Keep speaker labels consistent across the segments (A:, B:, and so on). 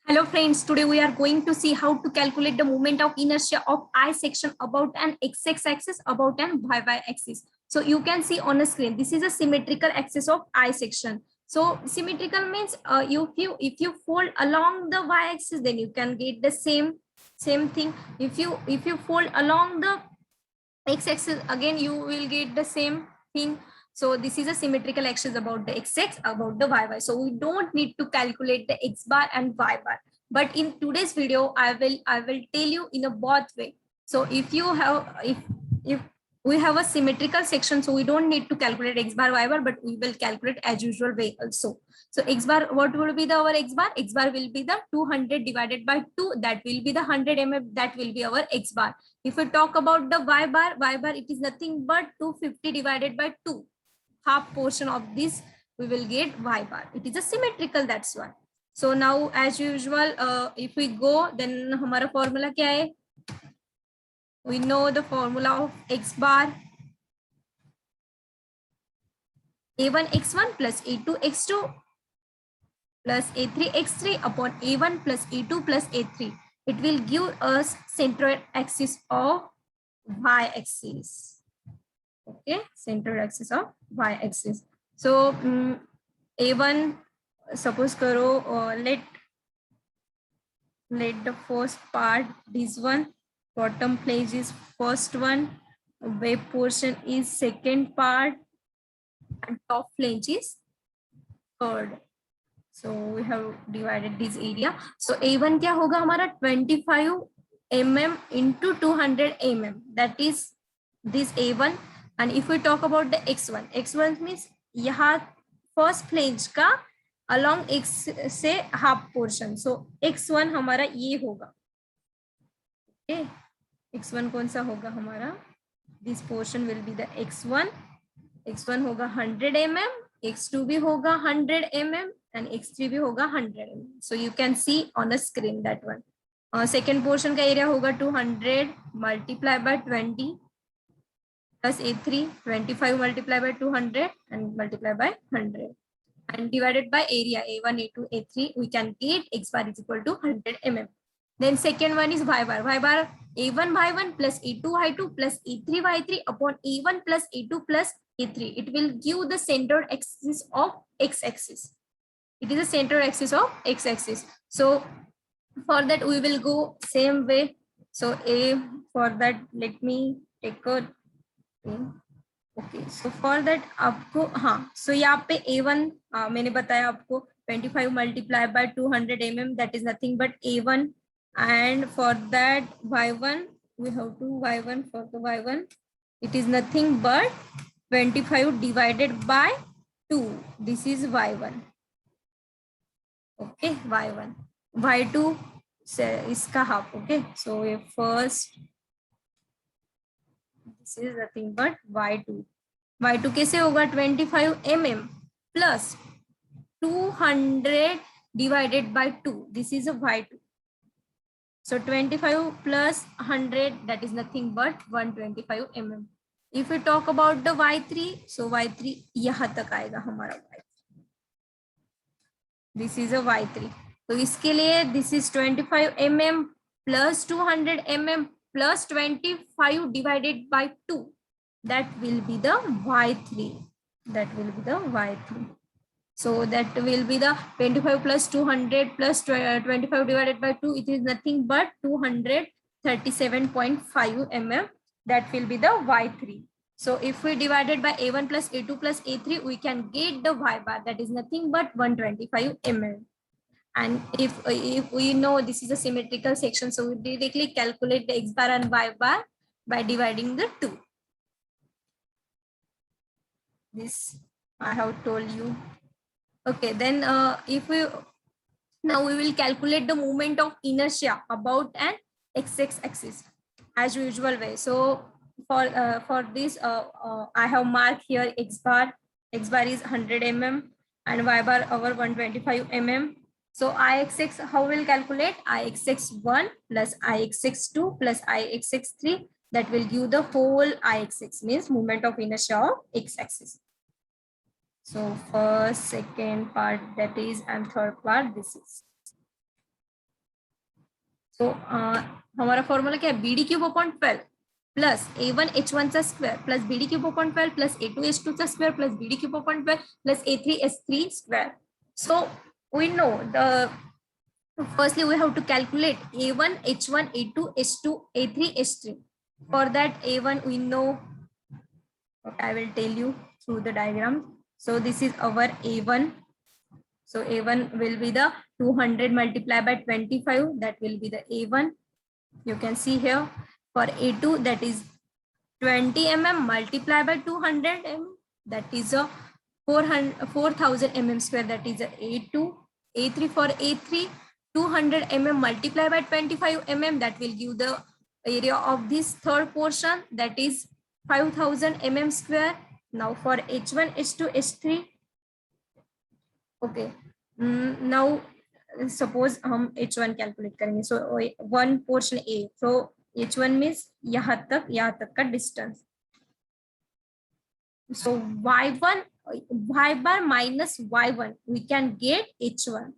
A: Hello friends, today we are going to see how to calculate the moment of inertia of I section about an x axis, about an y axis. So you can see on the screen, this is a symmetrical axis of I section. So symmetrical means if you fold along the y axis, then you can get the same thing. If you fold along the x axis, again you will get the same thing. So this is a symmetrical axis about the x, about the y. So we don't need to calculate the x bar and y bar. But in today's video, I will tell you in a both way. So if you have if we have a symmetrical section, so we don't need to calculate x bar, y bar, but we will calculate as usual way also. So x bar, what will be our x bar? X bar will be the 200 divided by 2. That will be the 100 mm. That will be our x bar. If we talk about the y bar, it is nothing but 250 divided by 2. Half portion of this we will get y bar. It is a symmetrical, that's why. So now as usual, if we go, then हमारा formula क्या है? We know the formula of x bar. A1 x1 plus A2 x2 plus A3 x3 upon A1 plus A2 plus A3. It will give us central axis of y axis. Okay, central axis of y axis. So A1, suppose karo, let the first part, this one, bottom page is first one, web portion is second part, and top flange is third. So we have divided this area. So A1 क्या होगा हमारा 25 mm into 200 mm. That is this A1. And if we talk about the X1 means यहाँ first flange का along X से half portion. So X1 हमारा ये होगा. Okay. X1 कौन सा होगा हमारा? This portion will be the X1. X1 होगा 100 mm. X2 भी होगा 100 mm. And x3 भी होगा 100 mm. So you can see on the screen that one. Second portion का area होगा 200 multiplied by 20 plus A3, 25 multiplied by 200 and multiplied by 100 and divided by area A1, A2, A3. We can get x bar is equal to 100 mm. Then second one is y bar. Y bar A1 y1 plus A2 y2 plus A3 y3 upon A1 plus A2 plus A3. It will give the centered axis of x axis. It is a center axis of x axis. So for that we will go same way. So for that let me take a pen. Okay, so for that आपको हाँ, so यहाँ पे A1 मैंने बताया आपको 25 multiplied by 200 mm, that is nothing but A1, and for that Y1 we have to Y1, for the Y1 it is nothing but 25 divided by 2. This is Y1. Okay, y1, y2 इसका half. Okay, so first this is nothing but y2. y2 कैसे होगा? 25 mm plus 200 divided by 2. This is a y2. So 25 plus 100, that is nothing but 125 mm. If we talk about the y3, so y3 यहाँ तक आएगा हमारा y3. This is a y3. तो इसके लिए this is 25 mm plus 200 mm plus 25 divided by 2. That will be the y3. That will be the y3. So that will be the 25 plus 200 plus 25 divided by 2. It is nothing but 237.5 mm. That will be the y3. So if we divided by A1 plus A2 plus A3, we can get the y bar. That is nothing but 125 mm. And if we know this is a symmetrical section, so we directly calculate the x bar and y bar by dividing the 2. This I have told you. Okay, then if we now we will calculate the moment of inertia about an x axis as usual way. So for this I have marked here x bar is 100 mm and y bar over 125 mm. So ixx, how will calculate? Ixx1 plus ixx2 plus ixx3, that will give the whole ixx, means moment of inertia of x axis. So first, second part, that is, and third part, this is. So हमारा formula क्या है, BD cube upon 12 plus A1 H1 चा square plus BD cube upon 12 plus A2 H2 चा square plus BD cube upon 12 plus A3 H3 square. So we know the firstly we have to calculate A1 H1 A2 H2 A3 H3. For that A1 we know, I will tell you through the diagram. So this is our A1. So A1 will be the 200 multiplied by 25. That will be the A1. You can see here. For A2, that is 20 mm multiplied by 200 mm. That is a 4000 mm square. That is a A2. A3 for A3, 200 mm multiplied by 25 mm. That will give the area of this third portion. That is 5000 mm square. Now for H1, H2, H3. Okay. Now suppose हम H1 calculate करेंगे. So one portion A. So H1 means यहाँ तक का distance. So y1 y bar minus y1 we can get H1.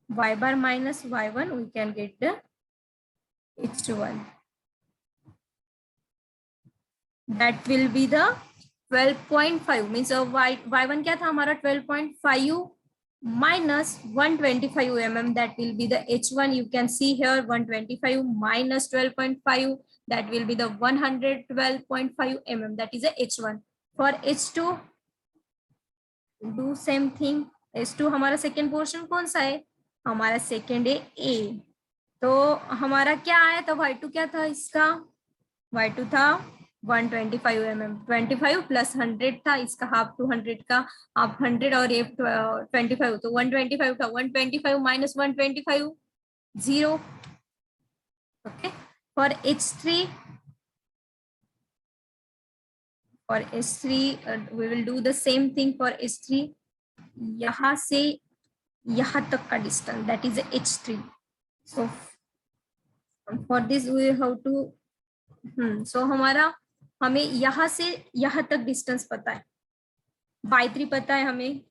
A: Y bar minus y1 we can get the H1. That will be the 12.5 means y1 क्या था हमारा 12.5 minus 125 mm. That will be the H1. You can see here 125 minus 12.5. That will be the 112.5 mm. That is a H1. For H2 do same thing. H2 हमारा second portion कौन सा है, हमारा second है A. तो हमारा क्या आया था, y2 क्या था इसका, y2 था 125 mm. 25 प्लस 100 था, इसका हाफ 200 का हाफ 100 और ये 25 तो 125 था. 125 minus 125 0. Okay. For H3 we will do the same thing. For H3 यहाँ से यहाँ तक का distance that is H3. So for this we have to so हमें यहाँ से यहाँ तक डिस्टेंस पता है, y3 पता है हमें.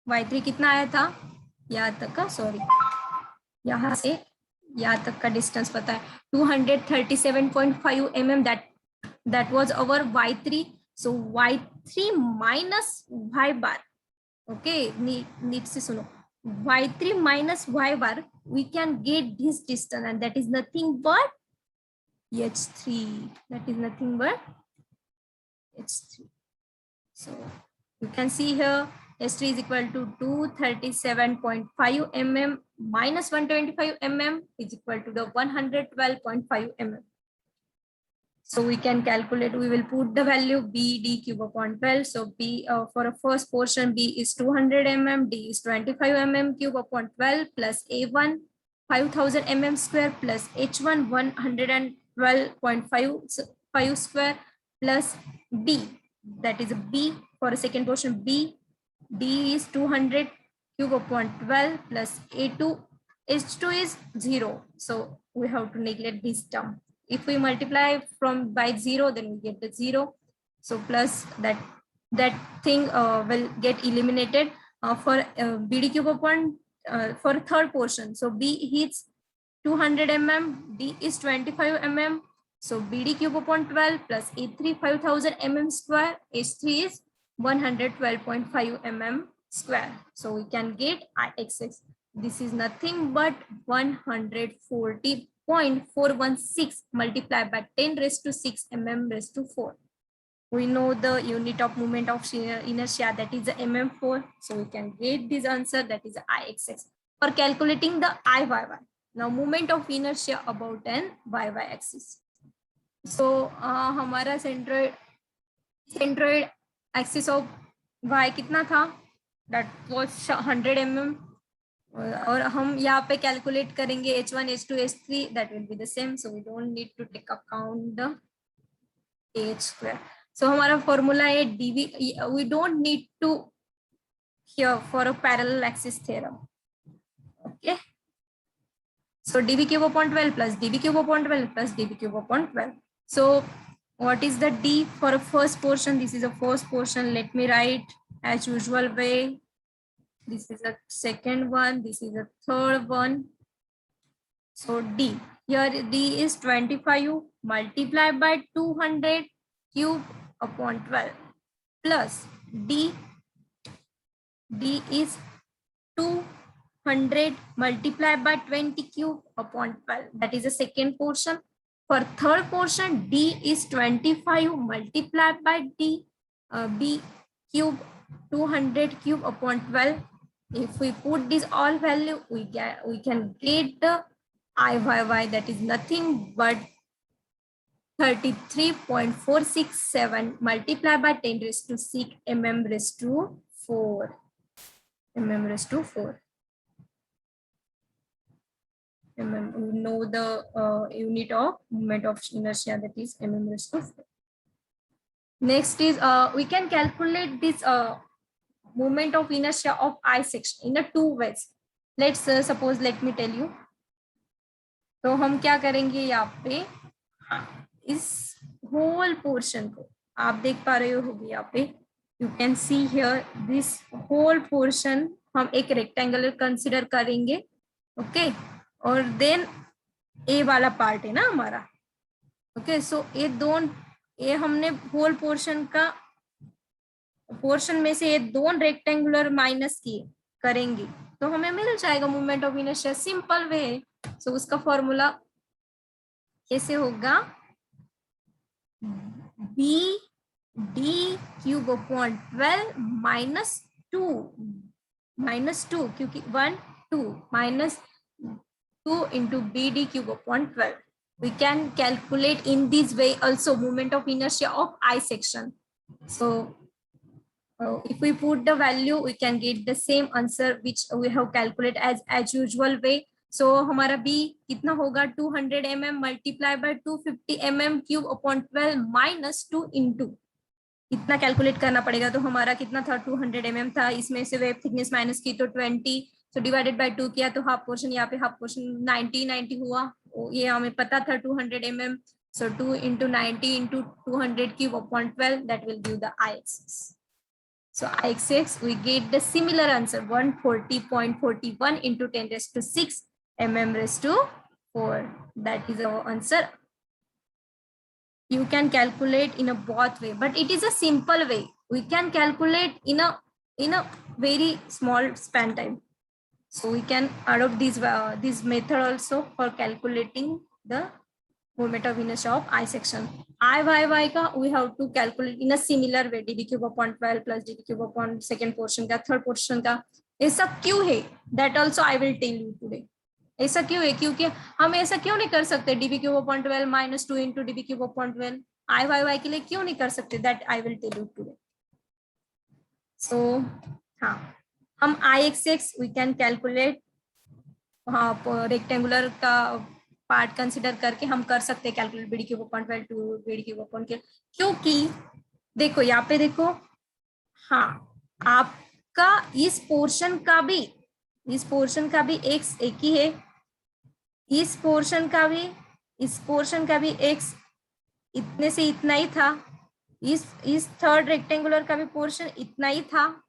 A: y3 कितना आया था यहाँ तक का, सॉरी यहाँ से यहाँ तक का डिस्टेंस पता है 237.5 mm. that was our y3. So y3 minus y bar. Okay, need से सुनो, y3 minus y bar we can get this distance and that is nothing but H3. That is nothing but H3. So you can see here H3 is equal to 237.5 mm minus 125 mm is equal to the 112.5 mm. So we can calculate, we will put the value BD cube upon 12. So B for a first portion B is 200 mm, D is 25 mm cube upon 12 plus A1 5000 mm square plus H1 112.5 square plus B, that is a B for a second portion B. D is 200 cube upon 12 plus A2, H2 is 0. So we have to neglect this term. If we multiply from by 0, then we get the 0. So plus that thing will get eliminated for BD cube upon for third portion. So B hits 200 mm, D is 25 mm. So BD cube upon 12 plus A3 5000 mm square, H3 is 112.5 mm square. So we can get Ixx. This is nothing but 140.416 multiplied by 10 raised to 6 mm raised to 4. We know the unit of moment of inertia, that is the mm4. So we can get this answer, that is Ixx. For calculating the Iyy, now moment of inertia about an y axis. So हमारा centroid axis of y कितना था, that was 100 mm. और हम यहाँ पे calculate करेंगे H1, H2, H3, that will be the same. So we don't need to take account the h square. So हमारा formula है dv. We don't need to here for a parallel axis theorem. Okay. So dv cube upon 12 plus dv cube upon 12 plus dv cube upon 12. So what is the d for a first portion? This is a first portion. Let me write as usual way. This is a second one. This is a third one. So D, here D is 25 multiplied by 200 cube upon 12 plus D is 200 multiplied by 20 cube upon 12. That is the second portion. For third portion, D is 25 multiplied by B cube 200 cube upon 12. If we put this all value, we can get the IYY, that is nothing but 33.467 multiplied by 10 raised to 6 mm raised to 4. Mm raised to 4. We know the unit of moment of inertia, that is mm raised to 4. Next is we can calculate this moment of inertia of I section in a two ways. Let's suppose, let me tell you. तो हम क्या करेंगे यहाँ पे, इस whole portion को आप देख पा रहे होगे यहाँ पे, you can see here this whole portion हम एक rectangular consider करेंगे, okay, और then A वाला part है ना हमारा, okay, so ये हमने whole portion में से ये दोनों rectangular माइनस किए करेंगे तो हमें मिल जाएगा moment of inertia, simple way है. सो उसका फॉर्मूला कैसे होगा, B D cube upon 12 minus two क्योंकि 1 2 minus 2 into B D cube upon 12. We can calculate in this way also moment of inertia of I section. So if we put the value, we can get the same answer which we have calculated as usual way. So हमारा B कितना होगा, 200 mm multiplied by 250 mm cube upon 12 minus 2 into इतना calculate करना पड़ेगा. तो हमारा कितना था, 200 mm था, इसमें से वेव थिकनेस माइनस की तो 20, तो डिवाइडेड बाय 2 किया तो हाफ पोर्शन, यहाँ पे हाफ पोर्शन 90 हुआ. ये हमें पता था 200 mm. So 2 into 90 into 200 cube upon 12, that will give the I-axis. So I-axis, we get the similar answer, 140.41 into 10 raised to 6 mm raised to 4. That is our answer. You can calculate in a both way, but it is a simple way. We can calculate in a very small span time. So we can adopt this method also for calculating the moment of inertia of I section. IYY का we have to calculate in a similar way, dv cube upon 12 plus dv cube upon second portion का, third portion का. ऐसा क्यों है, that also I will tell you today. ऐसा क्यों है, क्योंकि हम ऐसा क्यों नहीं कर सकते, dv cube upon 12 minus 2 into dv cube upon 12 IYY के लिए क्यों नहीं कर सकते, that I will tell you today. So हाँ, हम I-axis we can calculate, हाँ रेक्टेंगुलर का पार्ट कंसिडर करके हम कर सकते हैं calculate B D cube upon 12 to B D cube upon, क्योंकि देखो यहाँ पे देखो, हाँ आपका इस पोर्शन का भी x एक ही है, इस पोर्शन का भी x इतने से इतना ही था, इस थर्ड रेक्टेंगुलर का भी पोर्शन इतना ही था,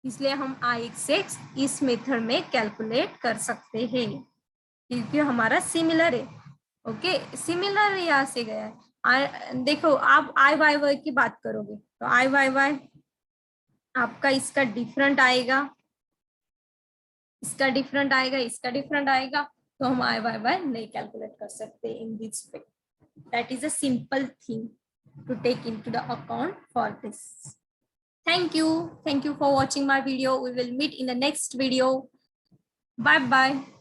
A: इसलिए हम I-axis इस मेथड में कैलकुलेट कर सकते हैं क्योंकि हमारा सिमिलर है. ओके, सिमिलर यहाँ से गया है. देखो आप IYY की बात करोगे तो IYY आपका इसका डिफरेंट आएगा, इसका डिफरेंट आएगा, तो हम IYY नहीं कैलकुलेट कर सकते in this way. That is a simple thing to take into the account for this. Thank you for watching my video. We will meet in the next video. Bye bye.